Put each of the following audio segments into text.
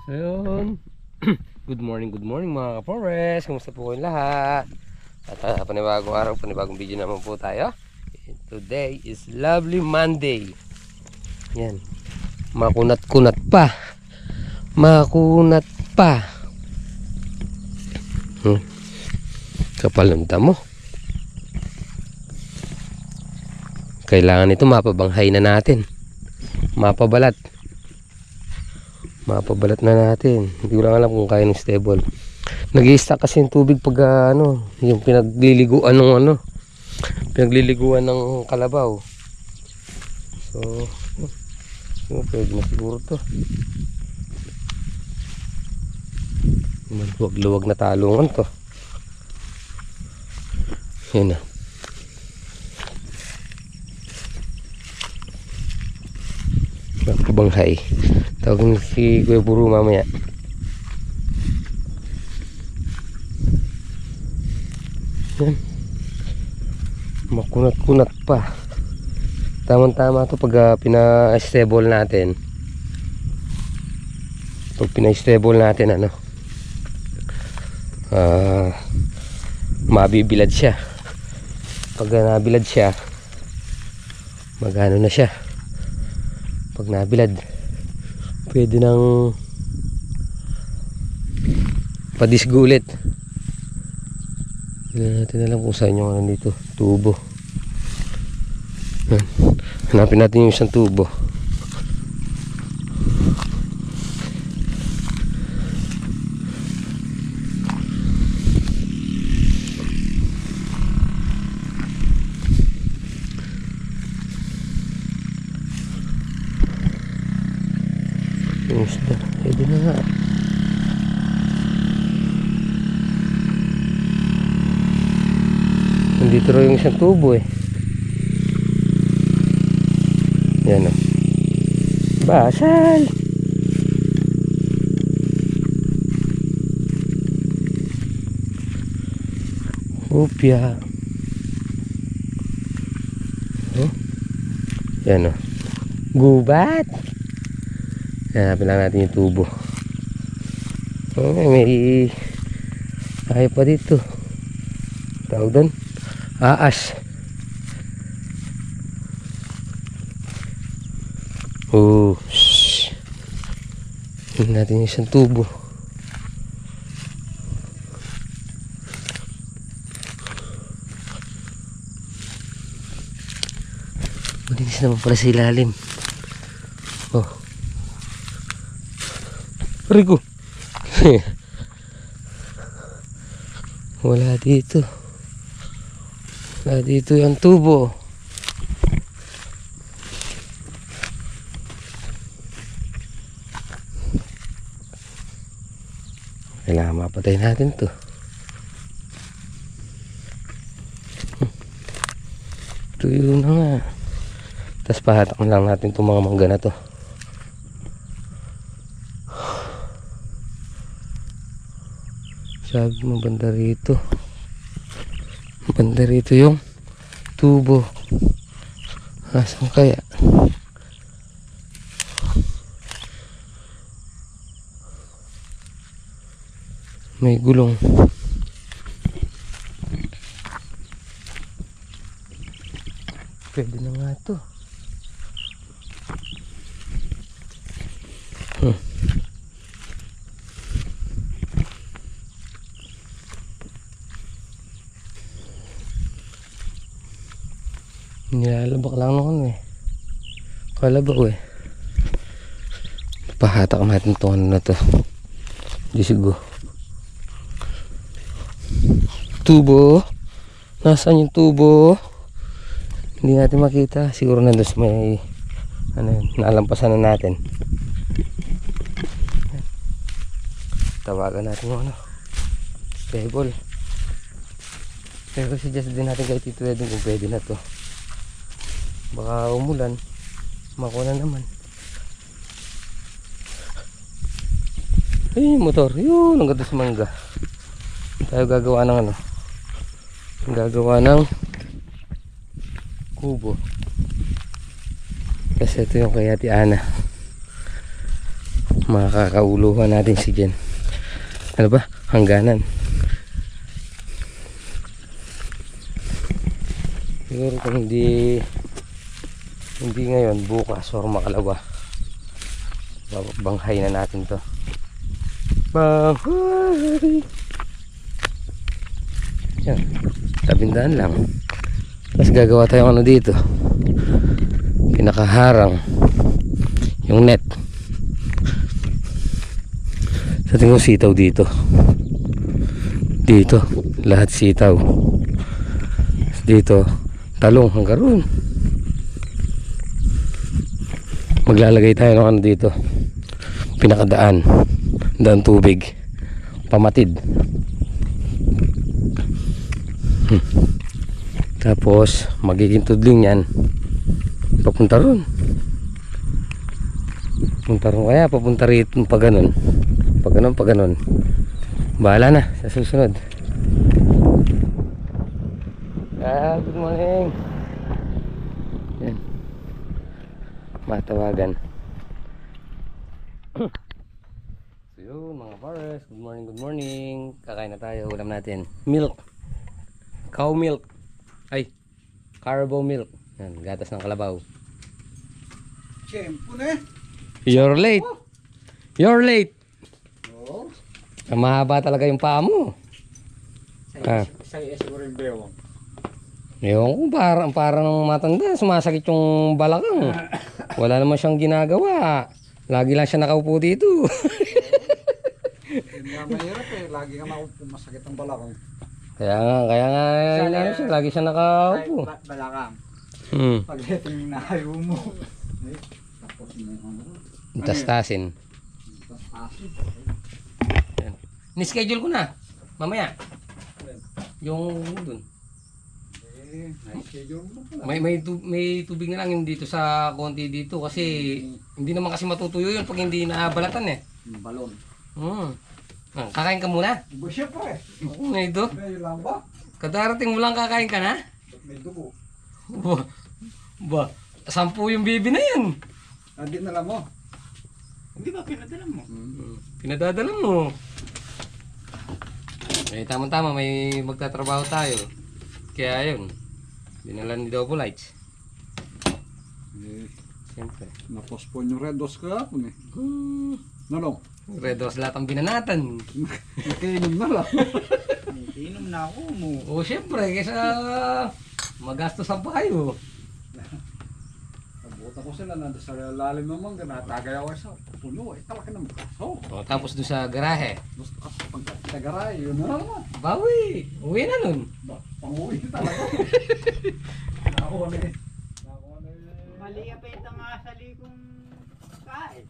Ayun. Good morning mga ka-forest. Kumusta po kayong lahat? At panibagong araw, panibagong video naman po tayo. Today is lovely Monday. Yan. Makunat-kunat pa. Makunat pa. Kapal ng damo. Kailangan ito mapabanghay na natin. Mapabalat na natin. Hindi ko lang alam kung kaya ng stable. Nag-i-stack kasi yung tubig pag yung pinagliliguan ng pinagliliguan ng kalabaw. So pwede na siguro to. Luwag na talungan to. Yan na. Pabanghay. Tawagin si Kuya Buru mamaya. Yan. Makunat-kunat pa. Tamang-tama to pag pina-stable natin. Pag pina-stable natin mabibilad siya. Pag nabilad siya, magano na siya. Pag nabilad, pwede nang padisgulit. Hindi natin alam kung saan yung dito, tubo. Hanapin natin yung isang tubo. Pwede na nga. Nandito rin yung isang tubo eh. Yan o. Basal! Upya. Yan o. Gubat! Hanapin lang natin yung tubo. May ayaw pa dito. Tawag doon, aas. Tingnan natin yung isang tubo. Malinis naman pala sa ilalim. Rigo. Wala dito. Wala dito yung tubo. Kailangan mapatay natin to. Tuyo na nga. Tapos pahatak lang natin itong mga mangga na to. Sabi mo banda rito. Banda rito yung tubo. Asan kaya? May gulong. Pwede na nga to. Nilalabak lang naman eh. Kalabaw eh. Pahatak natin itong na to. Disigo. Tubo. Nasaan yung tubo? Hindi natin makita. Siguro nandun may nalampasan na natin. Tawagan natin yung stable. Pero suggest din natin kay Tito Edwin kung pwede na to. Baka umulan, makuha na naman. Ayun yung motor. Yun, ang ganda sa mangga. Tayo gagawa ng gagawa ng kubo. Kasi ito yung kay Ate Ana. Makakauluhan natin si Jen. Ano ba? Hangganan. Siguro kung hindi ngayon, bukas or makalawa, banghay na natin to. Banghay! Yan, tabindaan lang. Tapos gagawa tayo ano dito, pinakaharang yung net. Sa tingin ko sitaw dito. Dito lahat sitaw. Dito talong hanggang roon. Maglalagay tayo ng ano dito, pinakadaan, daan tubig, pamatid. Tapos magiging tudling yan papunta roon. Papunta roon, kaya papunta rito pag ganun. Pag ganun. Bahala na sa susunod. Good morning. Yan. Matawagan. So yun mga pares, good morning. Kakain na tayo, ulam natin milk, cow milk, ay carbo milk. Yan, gatas ng kalabaw. Siyempre na. You're late. You're late. Oo. Mahaba talaga yung paa mo. Sa'yo siguro yung bewang. Ewan ko, parang matanda, sumasakit yung balakang. Wala naman siyang ginagawa. Lagi lang siya nakaupo dito. Hindi nga mahirap eh. Lagi nga masakit ang balakang. Kaya nga, inaano siya, lagi siya nakaupo. Balakang. Pag itong nahayo mo. Tapos na yung ano. Tastasin. Tastasin. Ni-schedule ko na. Mamaya. Yung dun. Na-schedule mo pala. May tubig na lang yung dito sa konti dito kasi hindi naman kasi matutuyo yun pag hindi nabalatan eh. Balon. Kakain ka muna? Iba siyempre. Oo na ito. Ngayon lang ba? Kadarating mo lang kakain ka na? May dugo. Ba, 10 yung baby na yan. Hindi na mo. Hindi ba pinadala mo? Pinadadala mo. Eh tama-tama may magtatrabaho tayo. Kaya yun, dinala ni Double Lights. Siyempre. Na-postpone yung Red Dos kahapon eh. Nalong? Red Horse lahat ang binanatan. Nakiinom na lang. Nakiinom na ako mo. O siyempre, kaysa magastosan pa kayo. Nabuta ko sila nandun sa lalim naman, natagay ako sa puno eh. Talaki ng kaso. O, tapos doon sa garahe. Gusto ka sa garay, yun na naman. Bawi, uwi na nun. Panguwi talaga. Nakuha na eh. Mali pa ito nga sa likong kain.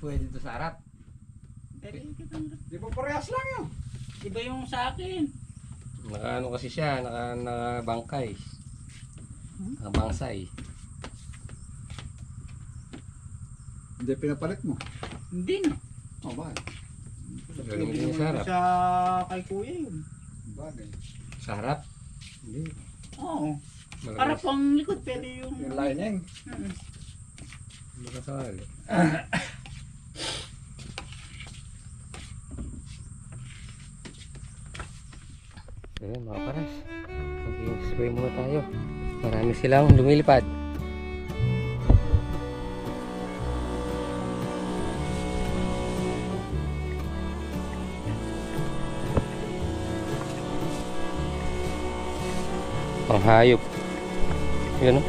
Pwede doon sa harap. Di ba parehas lang yun? Iba yung sa akin. Nakaano kasi siya, nakabangkay. Nakabangsay. Hindi pinapalit mo. Hindi na. Oh, bakit? Gagamitin niya sa harap. Sa kay kuya yun. Bagay. Sa harap? Hindi. Oo. Malagay. Harap ang likod, pwede yung... Yung lining. Hindi ka sakali. Ayun mga paras, mag-spray muna tayo. Marami silang lumilipad. Panghayop. Yun o.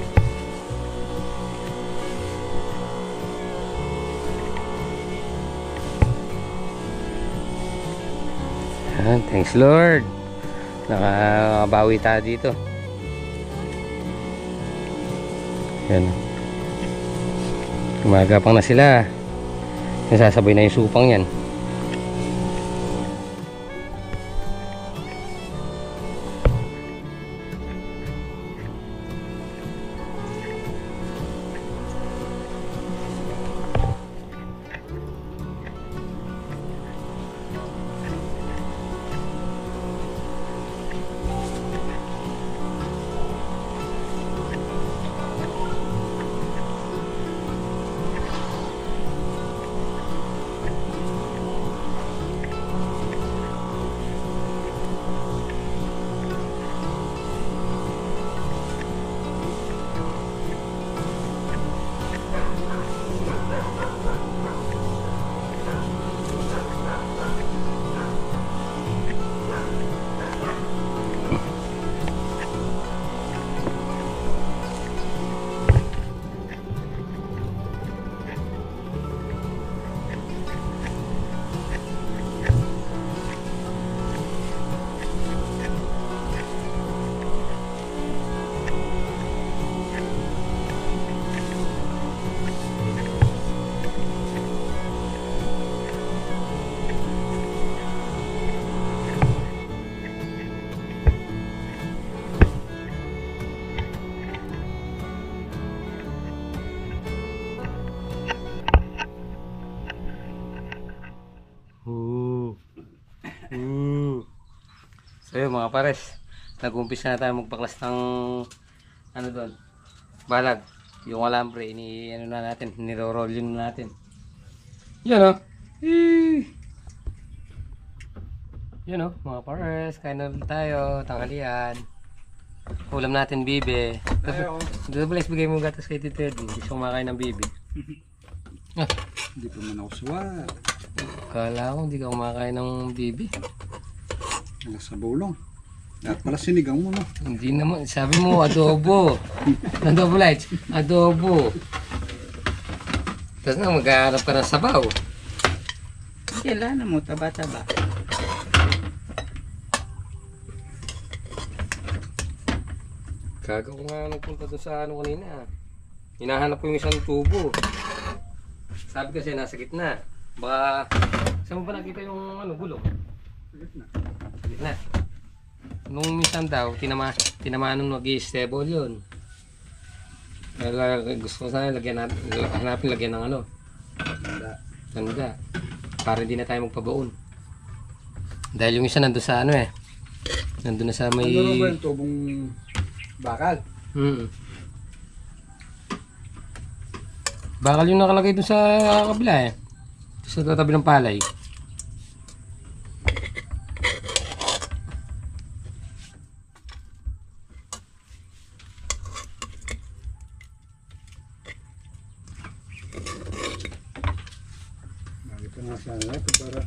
Thanks Lord. Nakabawi tayo dito. Yan. Gumagapang na sila. Nasasabay na yung supang yan. So yun mga pares, nag-umpisa na tayo magpaklas ng ano doon, balag. Yung alambre, ano na natin, niro-roll yun na natin. Yan o. Yan o mga pares, kain na ulit tayo, tanghalian. Ulam natin bibe. Double bigay mo gatas kay Tito Edwin, hindi siya kumakain ng bibe. Hindi pa man ako suwa. Kala ko hindi ka kumakain ng bibe. Nasa bulong. Dapat pala sinigang mo, no? Hindi naman, sabi mo adobo. Adobo lights, adobo. Tapos na maghahanap ka ng sabaw. Kailangan mo, taba-taba. Gaga ko nga nagpunta doon sa ano kanina. Hinahanap ko yung isang tubo. Sabi kasi nasa gitna. Baka, saan mo ba nakita yung ano, gulong? Sa gitna. Nung minsan daw, tinamaan nung nag-i-stable yun. Kaya gusto ko sana hanapin lagyan ng ano. Tanda. Para hindi na tayo magpabaon. Dahil yung isa nandun sa ano eh. Nandun na sa may... Ano ba yung tubong bakal? Bakal yung nakalagay dun sa kabila eh. Sa tabi ng palay. Nakita nga sana ito para...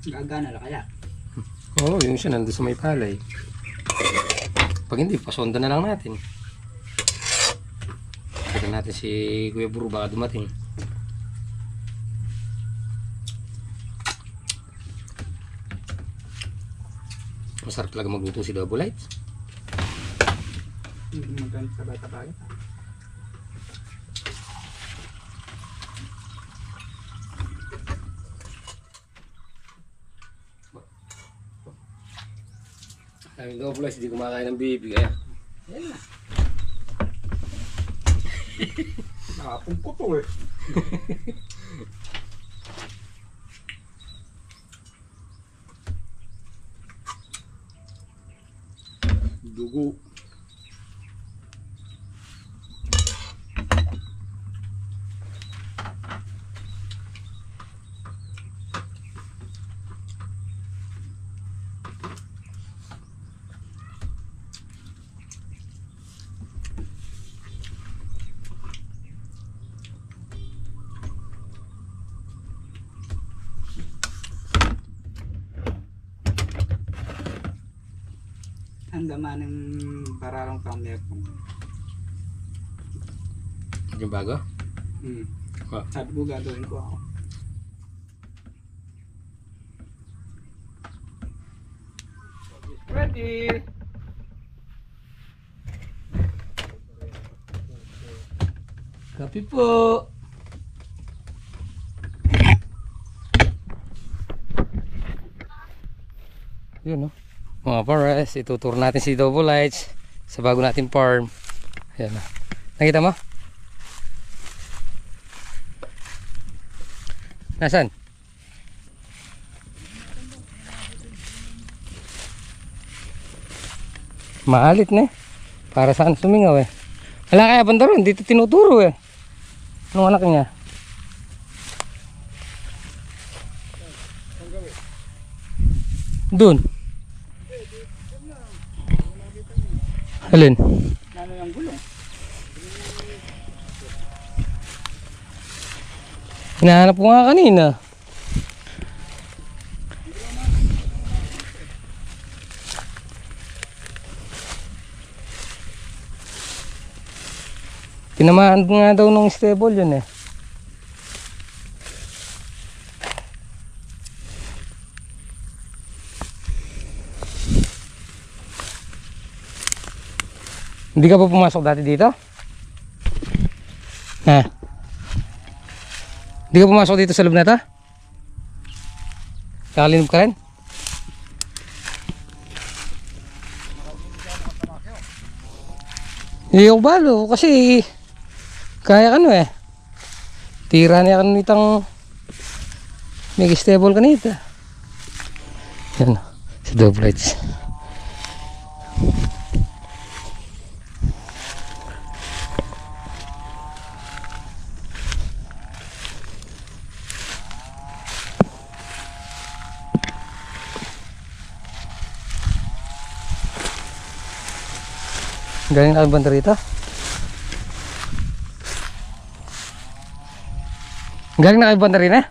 Gagana na kaya. Oo, yung siya nandun sa may palay. Pag hindi, pasonda na lang natin. Kita natin si Kuya Buru baka dumating. Masarap talaga magluto si Double Lights. Maganda taba-taba. Ang Double Lights, hindi kumakain ng bibi kaya. Yan na. Nakapong ko to eh. Dugo. Ang gama ng pararong camera ko. Yung bago? Ah. Sabi ko gagawin ko ako. Ready! Kape po! Yun no? Mga pares, ituturo natin si Double Lights sa bago natin farm. Ayan na. Nakita mo? Nasaan? Maalit na eh. Para saan sumingaw eh. Wala kaya banda ron, dito tinuturo eh. Anong anak niya? Doon. Alin? Lalo yung gulong. Hinahanap ko nga kanina. Tinamaan nga daw nung stable yun eh. Hindi ka pa pumasok dati dito? Ha? Hindi ka pumasok dito sa loob na ito? Kakalinom ka rin? Hindi ako balo kasi kaya ka no eh. Tira niya kanitang may stable kanita. Yan, si Doblights. Galing na banda rito? Galing na banda rin eh?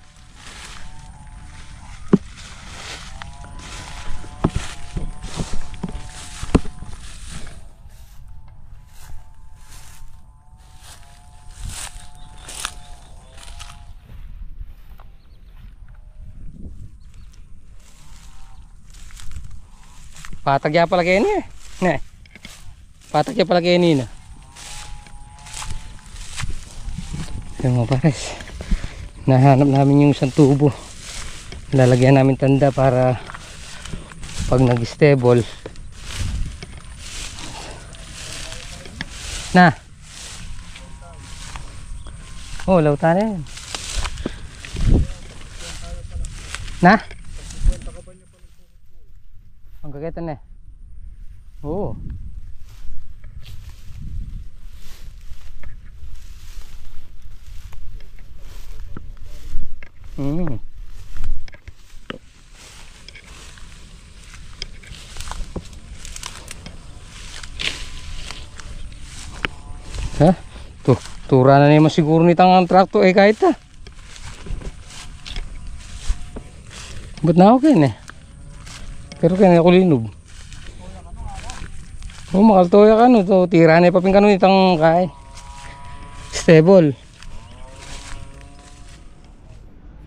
Patagya pala kayo niya eh. Patagya pala kayo niya. Yung mga pares, nahanap namin yung isang tubo. Lalagyan namin tanda para pag nag-stable na. Oh, lautan na yan. Na? Ang kagetan na eh. Oo. Ha? Tura na naman siguro nitang ang trakto eh kahit ha. Ba't na okay na eh? Pero kaya ako linog. Oh, makaltoya ka no. So, tira na ipaping ka no nitang kay stable.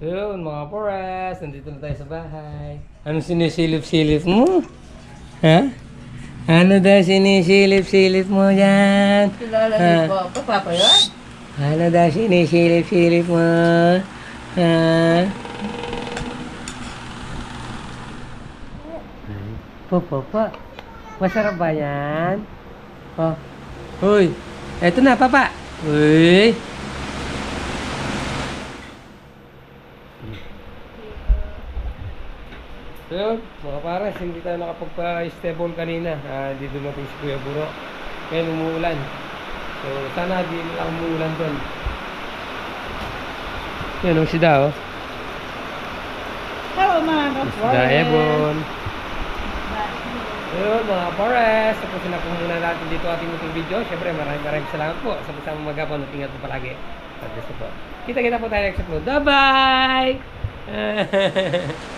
So yun mga forest, nandito na tayo sa bahay. Anong sinisilip-silip mo? Ha? Ano daw sinisilip-silip mo dyan? Kilala niyo po, Papa yun? Ano daw sinisilip-silip mo? Ha? Papa, masarap ba yan? Oh. Uy, eto na papa. Uy. So yun, mga pares, hindi tayo nakapagpa-stable kanina. Hindi dumating si Kuya Buro. Kaya umuulan. So sana di lang umuulan doon. Yan o si Dao. Hello mga Si kapwa. Daebon. So yun mga pares, tapusin na po muna natin dito ating munting video. Siyempre maraming salamat po sa kasama magapon at ingat po palagi. Kita po. Kita po tayo next upload. Bye bye!